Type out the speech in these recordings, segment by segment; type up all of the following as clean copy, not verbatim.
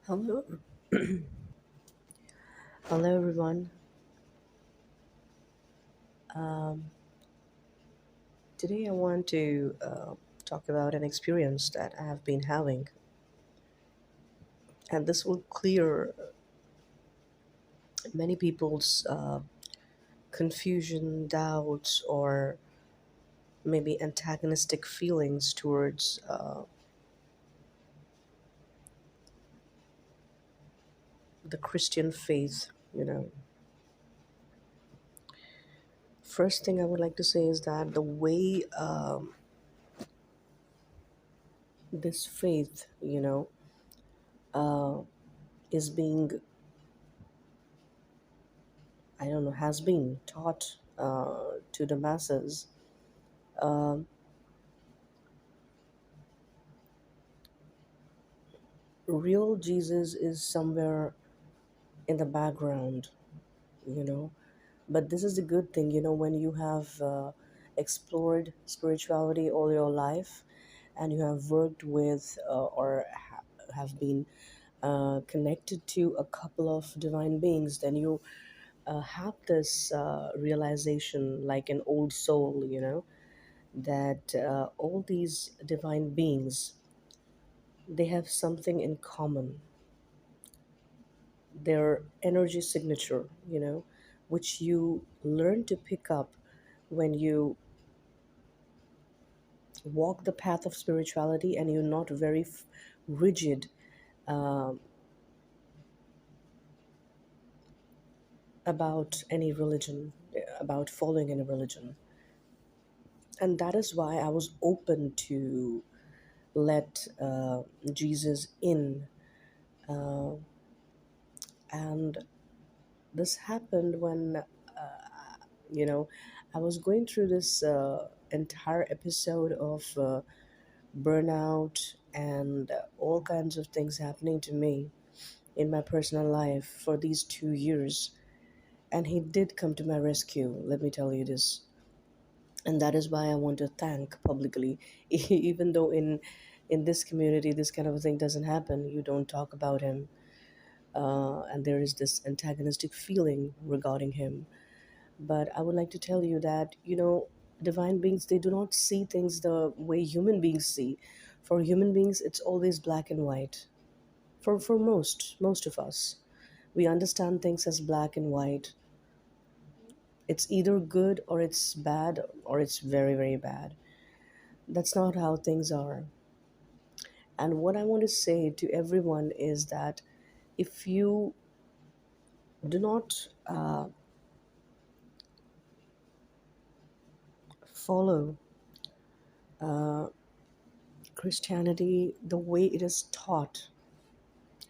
Hello, hello everyone. Um, Today I want to talk about an experience that I have been having, and this will clear many people's confusion, doubts, or maybe antagonistic feelings towards the Christian faith. First thing I would like to say is that the way this faith, uh, is being, I don't know, has been taught to the masses. Um, Real Jesus is somewhere in the background, you know. But this is the good thing, when you have explored spirituality all your life and you have worked with have been connected to a couple of divine beings, then you have this realization, like an old soul, that all these divine beings, they have something in common, their energy signature, which you learn to pick up when you walk the path of spirituality and you're not very rigid um, about any religion, about following any religion. And that is why I was open to let Jesus in. Uh, and this happened when, you know, I was going through this entire episode of burnout and all kinds of things happening to me in my personal life for these 2 years. And he did come to my rescue, let me tell you this. And that is why I want to thank publicly, even though in this community this kind of a thing doesn't happen. You don't talk about him, and there is this antagonistic feeling regarding him. But I would like to tell you that, divine beings, they do not see things the way human beings see. For human beings, it's always black and white. For most of us, we understand things as black and white. It's either good or it's bad or it's very, very bad. That's not how things are. And what I want to say to everyone is that if you do not follow Christianity the way it is taught,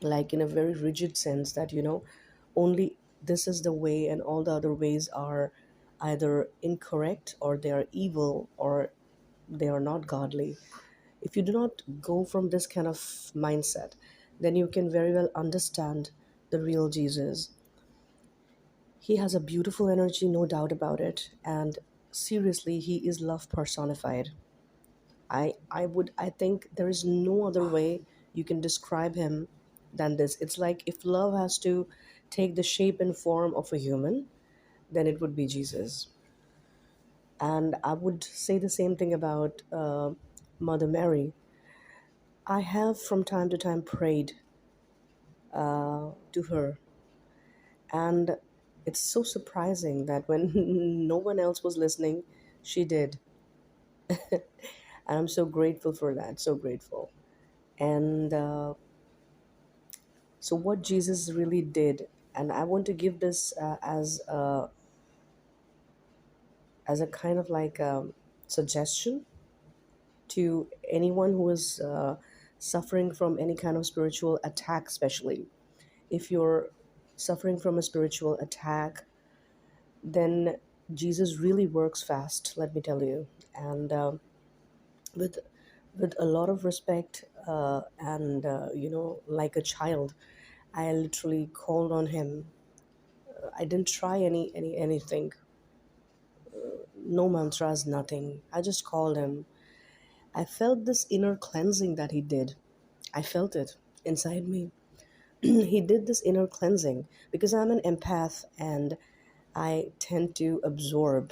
like in a very rigid sense, that only this is the way and all the other ways are either incorrect or they are evil or they are not godly. If you do not go from this kind of mindset, then you can very well understand the real Jesus. He has a beautiful energy, no doubt about it, and seriously, he is love personified. I think there is no other way you can describe him than this. It's like if love has to take the shape and form of a human, then it would be Jesus. And I would say the same thing about Mother Mary. I have from time to time prayed to her, and it's so surprising that when no one else was listening, she did. And I'm so grateful for that, so grateful. And so what Jesus really did, and I want to give this as a kind of like suggestion to anyone who is suffering from any kind of spiritual attack, especially if you're suffering from a spiritual attack, then Jesus really works fast, let me tell you. And with with a lot of respect, and like a child, I literally called on him. I didn't try anything, no mantras, nothing. I just called him. I felt this inner cleansing that he did. I felt it inside me. He did this inner cleansing because I'm an empath and I tend to absorb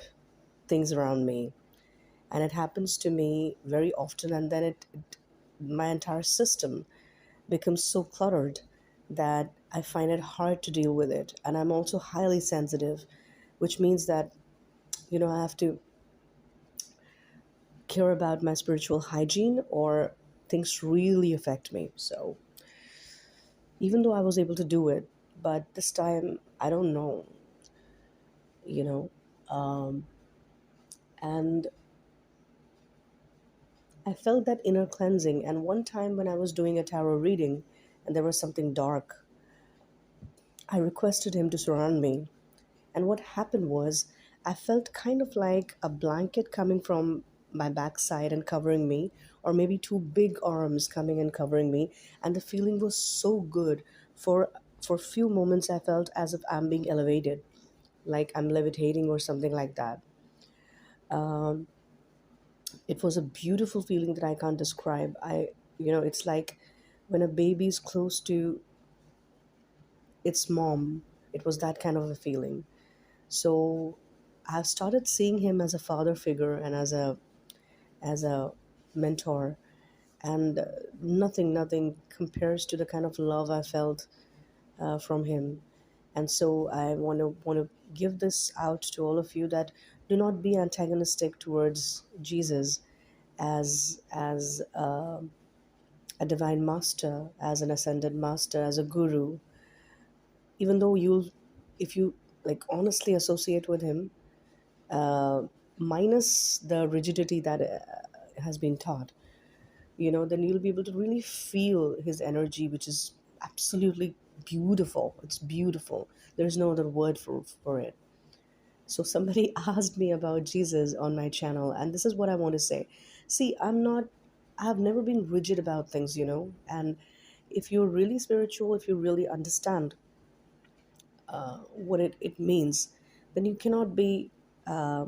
things around me. And it happens to me very often, and then my entire system becomes so cluttered that I find it hard to deal with it. And I'm also highly sensitive, which means that, I have to care about my spiritual hygiene or things really affect me. So even though I was able to do it, but this time I don't know, you know, um, and I felt that inner cleansing. And one time when I was doing a tarot reading and there was something dark, I requested him to surround me. And what happened was, I felt kind of like a blanket coming from my backside and covering me, or maybe two big arms coming and covering me. And the feeling was so good. For for a few moments, I felt as if I'm being elevated, like I'm levitating or something like that. Um, it was a beautiful feeling that I can't describe. It's like when a baby's close to its mom. It was that kind of a feeling. So I've started seeing him as a father figure and as a mentor, and nothing compares to the kind of love I felt from him. And so I want to give this out to all of you, that do not be antagonistic towards Jesus as a divine master, as an ascended master, as a guru. Even though if you like honestly associate with him, uh, minus the rigidity that has been taught, then you'll be able to really feel his energy, which is absolutely beautiful. It's beautiful. There's no other word for it. So somebody asked me about Jesus on my channel, and this is what I want to say. See, I've never been rigid about things, and if you're really spiritual, if you really understand what it means, then you cannot be uh,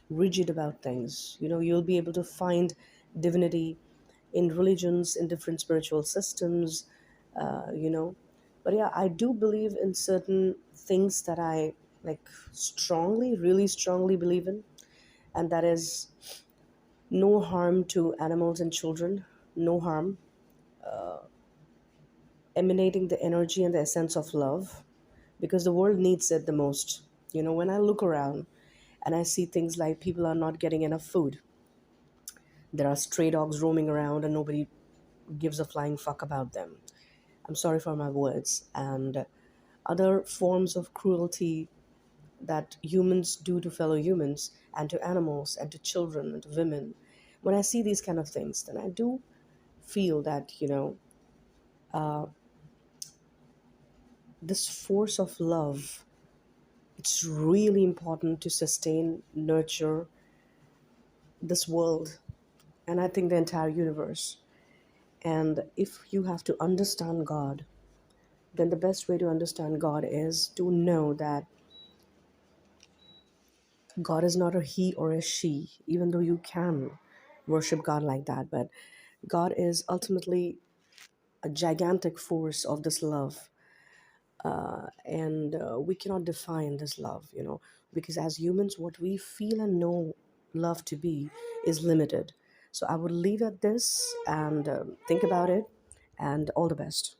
rigid about things. You'll be able to find divinity in religions, in different spiritual systems, uh, you know. But yeah, I do believe in certain things that I like strongly, really strongly believe in, and that is no harm to animals and children, no harm, emanating the energy and the essence of love, because the world needs it the most. When I look around and I see things like people are not getting enough food, there are stray dogs roaming around and nobody gives a flying fuck about them. I'm sorry for my words. And other forms of cruelty that humans do to fellow humans and to animals and to children and to women. When I see these kind of things, then I do feel that, this force of love, it's really important to sustain, nurture this world, and I think the entire universe. And if you have to understand God, then the best way to understand God is to know that God is not a he or a she, even though you can worship God like that. But God is ultimately a gigantic force of this love. And we cannot define this love, because as humans, what we feel and know love to be is limited. So I would leave at this and think about it, and all the best.